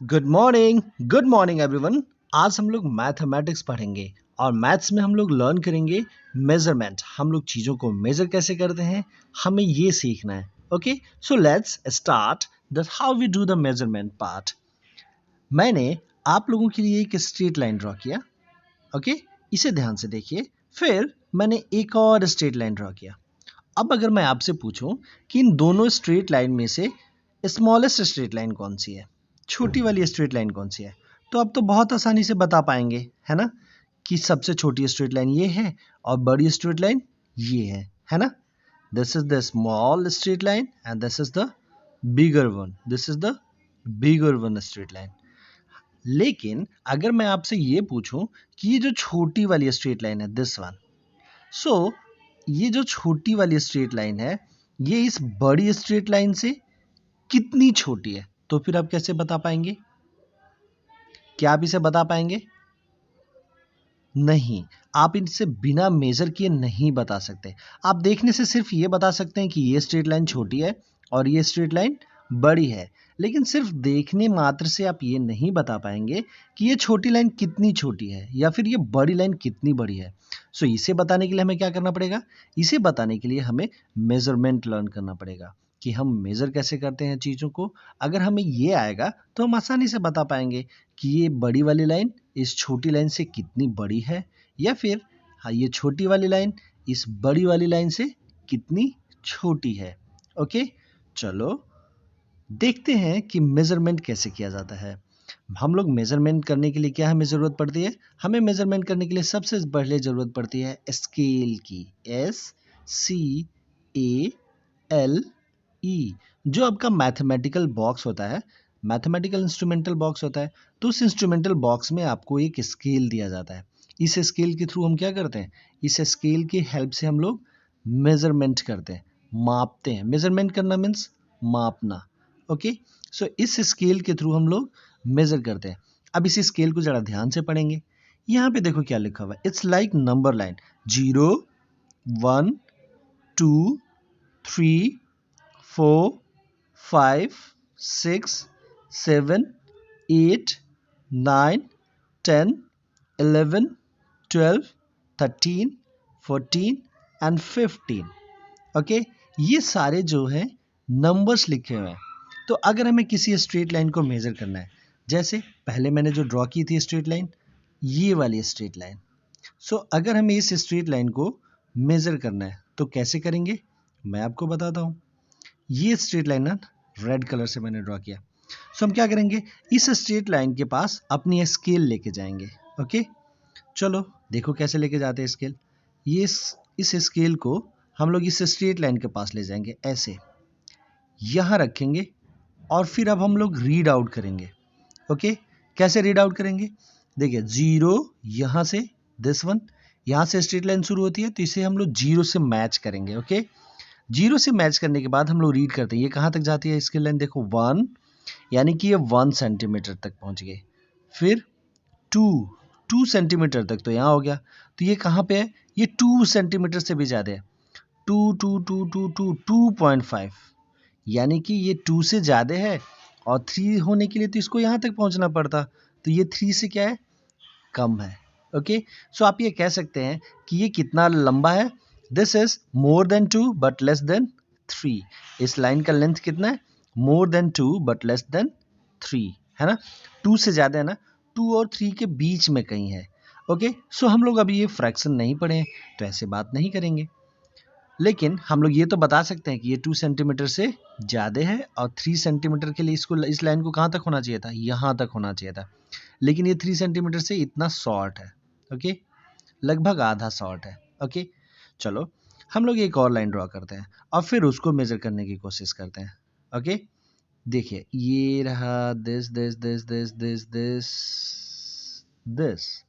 Good morning everyone. आज हम लोग मैथमेटिक्स पढ़ेंगे और मैथ्स में हम लोग लर्न करेंगे मेजरमेंट। हम लोग चीज़ों को मेजर कैसे करते हैं, हमें ये सीखना है। Okay, so let's start that how we do the measurement part. मैंने आप लोगों के लिए एक स्ट्रेट लाइन ड्रॉ किया। ओके, इसे ध्यान से देखिए। फिर मैंने एक और स्ट्रेट लाइन ड्रॉ किया। अब अगर मैं आपसे पूछूं कि इन दोनों स्ट्रेट लाइन में से स्मॉलेस्ट स्ट्रेट लाइन कौन सी है, छोटी वाली स्ट्रेट लाइन कौन सी है, तो अब तो बहुत आसानी से बता पाएंगे, है ना, कि सबसे छोटी स्ट्रेट लाइन ये है और बड़ी स्ट्रेट लाइन ये है ना। This is the small straight line and this is the bigger one, this is the bigger one straight line. लेकिन अगर मैं आपसे ये पूछूं कि ये जो छोटी वाली स्ट्रेट लाइन है दिस वन, सो ये जो छोटी वाली स्ट्रेट लाइन है ये इस बड़ी स्ट्रेट लाइन से कितनी छोटी है, तो फिर आप कैसे बता पाएंगे? क्या आप इसे बता पाएंगे? नहीं, आप इनसे बिना मेजर किए नहीं बता सकते। आप देखने से सिर्फ ये बता सकते हैं कि ये स्ट्रेट लाइन छोटी है और ये स्ट्रेट लाइन बड़ी है, लेकिन सिर्फ देखने मात्र से आप ये नहीं बता पाएंगे कि ये छोटी लाइन कितनी छोटी है या फिर ये बड़ी लाइन कितनी बड़ी है। सो इसे बताने के लिए हमें क्या करना पड़ेगा? इसे बताने के लिए हमें मेजरमेंट लर्न करना पड़ेगा कि हम मेजर कैसे करते हैं चीज़ों को। अगर हमें ये आएगा तो हम आसानी से बता पाएंगे कि ये बड़ी वाली लाइन इस छोटी लाइन से कितनी बड़ी है, या फिर हाँ, ये छोटी वाली लाइन इस बड़ी वाली लाइन से कितनी छोटी है। ओके, चलो देखते हैं कि मेजरमेंट कैसे किया जाता है। हम लोग मेजरमेंट करने के लिए क्या हमें ज़रूरत पड़ती है? हमें मेजरमेंट करने के लिए सबसे पहले ज़रूरत पड़ती है स्केल की, SCALE। जो आपका मैथमेटिकल बॉक्स होता है, मैथमेटिकल इंस्ट्रूमेंटल बॉक्स होता है, तो उस इंस्ट्रूमेंटल बॉक्स में आपको एक स्केल दिया जाता है। इस स्केल के थ्रू हम क्या करते हैं? इस स्केल की हेल्प से हम लोग मेजरमेंट करते हैं, मापते हैं। मेजरमेंट करना मीन्स मापना। ओके, सो इस स्केल के थ्रू हम लोग मेजर करते हैं। अब इस स्केल को ज़रा ध्यान से पढ़ेंगे। यहाँ पे देखो क्या लिखा हुआ है, it's like number line, 0 1 2 3 4 5 6 7 8 9 10 11 12 13 14 and 15। Okay, ये सारे जो हैं नंबर्स लिखे हुए हैं। तो अगर हमें किसी स्ट्रेट लाइन को मेजर करना है, जैसे पहले मैंने जो ड्रॉ की थी स्ट्रेट लाइन, ये वाली स्ट्रेट लाइन, सो अगर हमें इस स्ट्रेट लाइन को मेजर करना है तो कैसे करेंगे, मैं आपको बताता हूँ। ये स्ट्रेट लाइन ना रेड कलर से मैंने ड्रॉ किया। सो हम क्या करेंगे, इस स्ट्रेट लाइन के पास अपनी स्केल लेके जाएंगे। ओके, चलो देखो कैसे लेके जाते हैं स्केल। ये इस स्केल को हम लोग इस स्ट्रेट लाइन के पास ले जाएंगे, ऐसे यहाँ रखेंगे और फिर अब हम लोग रीड आउट करेंगे। ओके, कैसे रीड आउट करेंगे? देखिए 0 यहाँ से, दिस वन यहाँ से स्ट्रेट लाइन शुरू होती है, तो इसे हम लोग 0 से मैच करेंगे। ओके, 0 से मैच करने के बाद हम लोग रीड करते हैं, ये कहाँ तक जाती है स्केल लाइन, देखो 1, यानी कि ये 1 सेंटीमीटर तक पहुँच गए। फिर 2 सेंटीमीटर तक, तो यहाँ हो गया। तो ये कहाँ पे है? ये 2 सेंटीमीटर से भी ज़्यादा है, 2.5, यानी कि ये 2 से ज़्यादा है और 3 होने के लिए तो इसको यहाँ तक पहुँचना पड़ता, तो ये 3 से क्या है, कम है। ओके, सो आप ये कह सकते हैं कि ये कितना लंबा है, this is more than 2 but less than 3। इस लाइन का लेंथ कितना है? More than 2 but less than 3, है ना। 2 से ज़्यादा है ना, 2 और 3 के बीच में कहीं है। ओके, सो हम लोग अभी ये फ्रैक्शन नहीं पढ़े हैं तो ऐसे बात नहीं करेंगे, लेकिन हम लोग ये तो बता सकते हैं कि ये 2 सेंटीमीटर से ज़्यादा है और 3 सेंटीमीटर के लिए इसको, इस लाइन को कहाँ तक होना चाहिए था? यहाँ तक होना चाहिए था, लेकिन ये 3 सेंटीमीटर से इतना शॉर्ट है। ओके, लगभग आधा शॉर्ट है। ओके, चलो हम लोग एक और लाइन ड्रॉ करते हैं और फिर उसको मेजर करने की कोशिश करते हैं। ओके, देखिए ये रहा, this this this this this this this.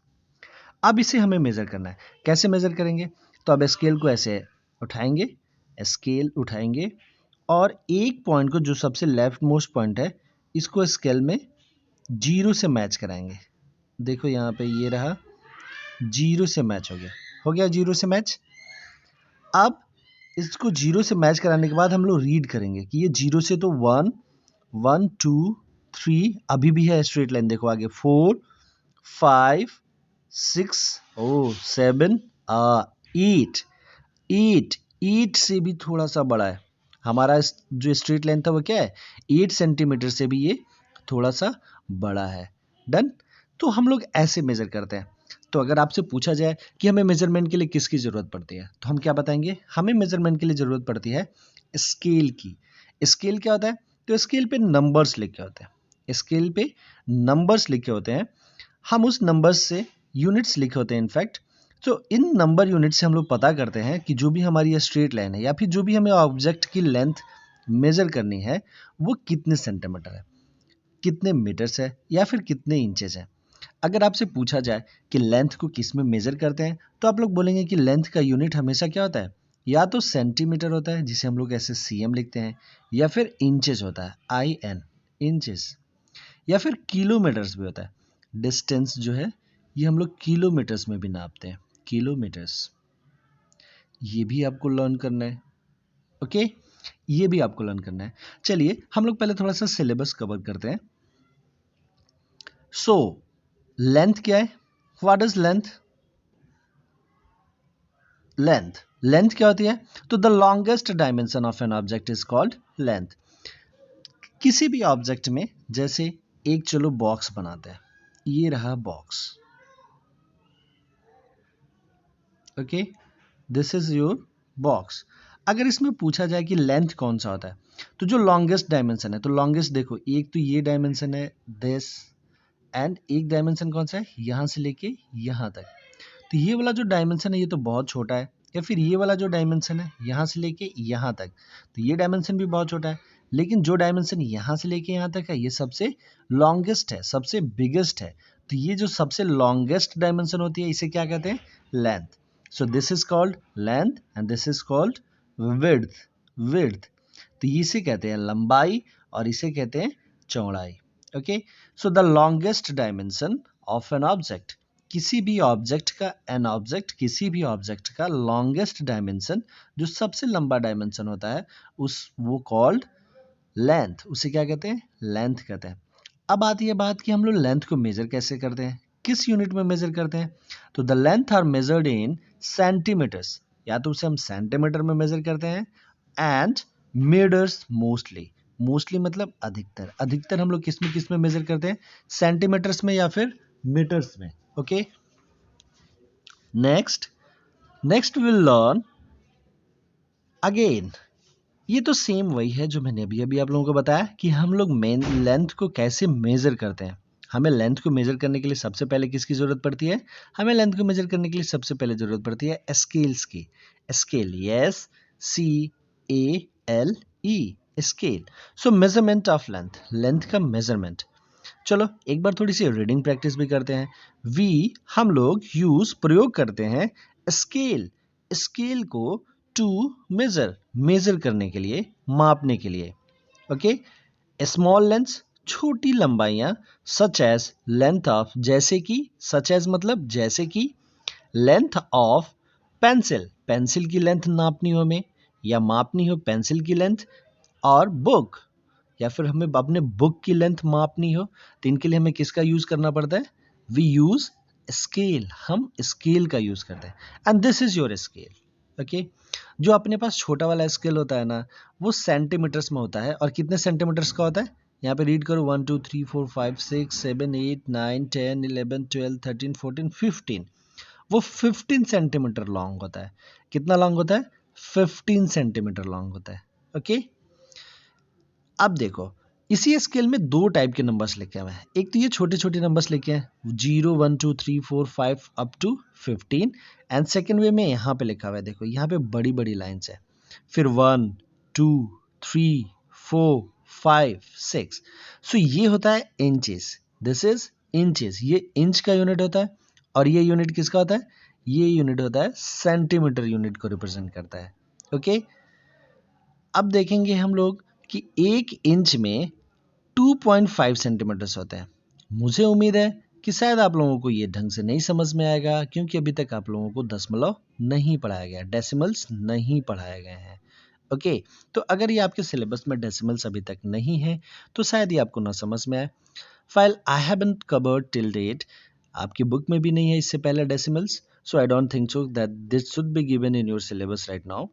अब इसे हमें मेजर करना है, कैसे मेजर करेंगे? तो अब स्केल को ऐसे उठाएंगे, स्केल उठाएंगे और एक पॉइंट को, जो सबसे लेफ्ट मोस्ट पॉइंट है, इसको स्केल में 0 से मैच कराएंगे। देखो यहाँ पे ये रहा, 0 से मैच हो गया 0 से मैच। अब इसको 0 से मैच कराने के बाद हम लोग रीड करेंगे कि ये 0 से तो 1 1 2 3, अभी भी है स्ट्रेट लाइन, देखो आगे 4 5 6 7 8 8 से भी थोड़ा सा बड़ा है हमारा जो स्ट्रेट लाइन था, वो क्या है 8 सेंटीमीटर से भी ये थोड़ा सा बड़ा है। डन। तो हम लोग ऐसे मेजर करते हैं। तो अगर आपसे पूछा जाए कि हमें मेजरमेंट के लिए किसकी जरूरत पड़ती है, तो हम क्या बताएंगे, हमें मेजरमेंट के लिए जरूरत पड़ती है स्केल की। स्केल क्या होता है, तो स्केल पे नंबर्स लिखे होते हैं, स्केल पे नंबर्स लिखे होते हैं, हम उस नंबर्स से यूनिट्स लिखे होते हैं इनफैक्ट। तो इन नंबर यूनिट से हम लोग पता करते हैं कि जो भी हमारी ये स्ट्रेट लाइन है या फिर जो भी हमें ऑब्जेक्ट की लेंथ मेजर करनी है वो कितने सेंटीमीटर है, कितने मीटर्स है या फिर कितने इंचेस है। अगर आपसे पूछा जाए कि लेंथ को किस में मेजर करते हैं, तो आप लोग बोलेंगे कि लेंथ का यूनिट हमेशा क्या होता है, या तो सेंटीमीटर होता है जिसे हम लोग ऐसे सीएम लिखते हैं, या फिर इंचेस होता है IN इंचेस, या फिर किलोमीटर्स भी होता है। डिस्टेंस जो है ये हम लोग किलोमीटर्स में भी नापते हैं, किलोमीटर्स। ये भी आपको लर्न करना है। ओके, ये भी आपको लर्न करना है। चलिए हम लोग पहले थोड़ा सा सिलेबस कवर करते हैं। सो लेंथ क्या है, व्हाट इज लेंथ, लेंथ क्या होती है, तो the longest dimension of an object is called length. किसी भी ऑब्जेक्ट में, जैसे एक चलो बॉक्स बनाते हैं, ये रहा box, okay, this is your box. अगर इसमें पूछा जाए कि लेंथ कौन सा होता है, तो जो लॉन्गेस्ट डायमेंशन है, तो लॉन्गेस्ट देखो, एक तो ये डायमेंशन है दिस, एंड एक डायमेंशन कौन सा है, यहां से लेके यहां तक। तो ये वाला जो डायमेंशन है ये तो बहुत छोटा है, या फिर ये वाला जो डायमेंशन है यहाँ से लेके यहाँ तक, तो ये डायमेंशन भी बहुत छोटा है। लेकिन जो डायमेंशन यहाँ से लेके यहाँ तक है ये सबसे लॉन्गेस्ट है, सबसे बिगेस्ट है। तो ये जो सबसे लॉन्गेस्ट डायमेंशन होती है इसे क्या कहते हैं, length. So this is called length and this is called width, width. तो इसे कहते हैं लंबाई और इसे कहते हैं चौड़ाई। Okay, so the longest dimension of an object, किसी भी ऑब्जेक्ट का, एन ऑब्जेक्ट किसी भी ऑब्जेक्ट का लॉन्गेस्ट डायमेंशन, जो सबसे लंबा डायमेंशन होता है, उस वो कॉल्ड लेंथ, उसे क्या कहते हैं, लेंथ कहते हैं। अब आती है बात कि हम लोग लेंथ को मेजर कैसे करते हैं, किस यूनिट में मेजर करते हैं। तो the length are measured in centimetres, या तो उसे हम सेंटीमीटर में मेजर करते हैं, एंड मीटर्स मोस्टली, मोस्टली मतलब अधिकतर, अधिकतर हम लोग किस में मेजर करते हैं, सेंटीमीटर्स में या फिर मीटर्स में। Okay, next will learn again, ये तो सेम वही है जो मैंने अभी अभी आप लोगों को बताया कि हम लोग मेन लेंथ को कैसे मेजर करते हैं। हमें लेंथ को मेजर करने के लिए सबसे पहले किसकी जरूरत पड़ती है, हमें लेंथ को मेजर करने के लिए सबसे पहले जरूरत पड़ती है स्केल्स की। Scale, yes, CALE, scale. So measurement of length, length का मेजरमेंट। चलो एक बार थोड़ी सी रीडिंग प्रैक्टिस भी करते हैं। हम लोग प्रयोग करते हैं स्केल, स्केल को टू मेजर करने के लिए, मापने के लिए। ओके, स्मॉल लेंथ, छोटी लंबाइयां, सच एज लेंथ ऑफ, जैसे कि, सच एज मतलब जैसे कि, लेंथ ऑफ पेंसिल, पेंसिल की लेंथ नापनी हो हमें या मापनी हो पेंसिल की लेंथ, और बुक, या फिर हमें अपने बुक की लेंथ मापनी हो, तो इनके लिए हमें किसका यूज करना पड़ता है, वी यूज स्केल, हम स्केल का यूज करते हैं। And this is your scale. Okay, जो अपने पास छोटा वाला स्केल होता है ना, वो सेंटीमीटर्स में होता है, और कितने सेंटीमीटर्स का होता है, यहाँ पे रीड करो 1 2 3 4 5 6 7 8 9 10 11 12 13 14 15, वो 15 सेंटीमीटर लॉन्ग होता है। कितना लॉन्ग होता है, 15 सेंटीमीटर लॉन्ग होता है। ओके, अब देखो इसी स्केल में दो टाइप के नंबर्स लिखे हुए हैं। एक तो ये छोटे छोटे नंबर्स लिखे हैं 0 1 2 3 4 5 up to 15, and second way में यहाँ पे लिखा हुआ है, देखो यहाँ पे बड़ी बड़ी लाइन्स है, फिर 1 2 3 4 5 6। सो ये होता है इंचेस, दिस इज इंचेस, ये इंच का यूनिट होता है। और ये यूनिट किसका होता है, ये यूनिट होता है सेंटीमीटर यूनिट को रिप्रेजेंट करता है। ओके, अब देखेंगे हम लोग कि एक इंच में 2.5 सेंटीमीटर्स होते हैं। मुझे उम्मीद है कि शायद आप लोगों को ये ढंग से नहीं समझ में आएगा, क्योंकि अभी तक आप लोगों को दशमलव नहीं पढ़ाया गया, डेसिमल्स नहीं पढ़ाए गए हैं। ओके, तो अगर ये आपके सिलेबस में डेसिमल्स अभी तक नहीं है तो शायद ये आपको ना समझ में आए। File I haven't covered till date, आपकी बुक में भी नहीं है इससे पहले decimals, so I don't think so that this should be given in your syllabus right now.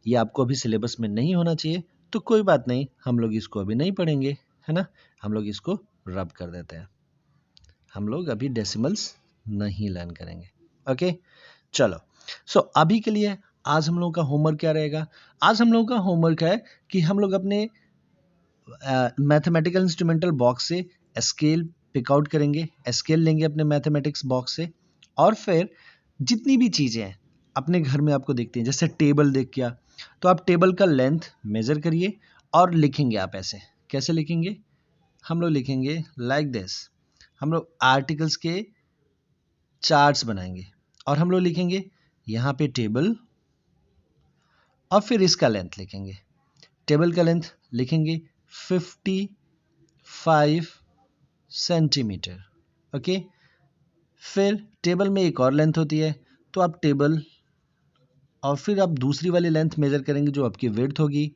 ये आपको अभी सिलेबस में नहीं होना चाहिए, तो कोई बात नहीं, हम लोग इसको अभी नहीं पढ़ेंगे, है ना। हम लोग इसको रब कर देते हैं, हम लोग अभी डेसिमल्स नहीं लर्न करेंगे। ओके, चलो। सो अभी के लिए आज हम लोगों का होमवर्क क्या रहेगा? आज हम लोगों का होमवर्क है कि हम लोग अपने मैथमेटिकल इंस्ट्रूमेंटल बॉक्स से स्केल पिक आउट करेंगे, स्केल लेंगे अपने मैथमेटिक्स बॉक्स से, और फिर जितनी भी चीज़ें हैं अपने घर में आपको दिखती हैं, जैसे टेबल देख किया, तो आप टेबल का लेंथ मेजर करिए और लिखेंगे। आप ऐसे कैसे लिखेंगे? हम लोग लिखेंगे लाइक दिस, हम लोग आर्टिकल्स के चार्ट्स बनाएंगे और हम लोग लिखेंगे यहाँ पे टेबल और फिर इसका लेंथ लिखेंगे। टेबल का लेंथ लिखेंगे 55 सेंटीमीटर। ओके, फिर टेबल में एक और लेंथ होती है, तो आप टेबल और फिर आप दूसरी वाली लेंथ मेजर करेंगे जो आपकी विड्थ होगी,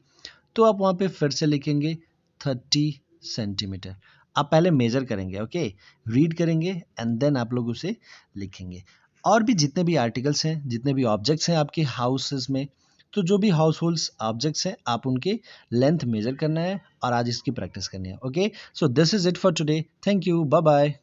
तो आप वहाँ पे फिर से लिखेंगे 30 सेंटीमीटर। आप पहले मेजर करेंगे, ओके, रीड करेंगे एंड देन आप लोग उसे लिखेंगे। और भी जितने भी आर्टिकल्स हैं, जितने भी ऑब्जेक्ट्स हैं आपके हाउसेस में, तो जो भी हाउस होल्ड्स ऑब्जेक्ट्स हैं आप उनके लेंथ मेजर करना है और आज इसकी प्रैक्टिस करनी है। Okay, so this is it for today, thank you, bye bye.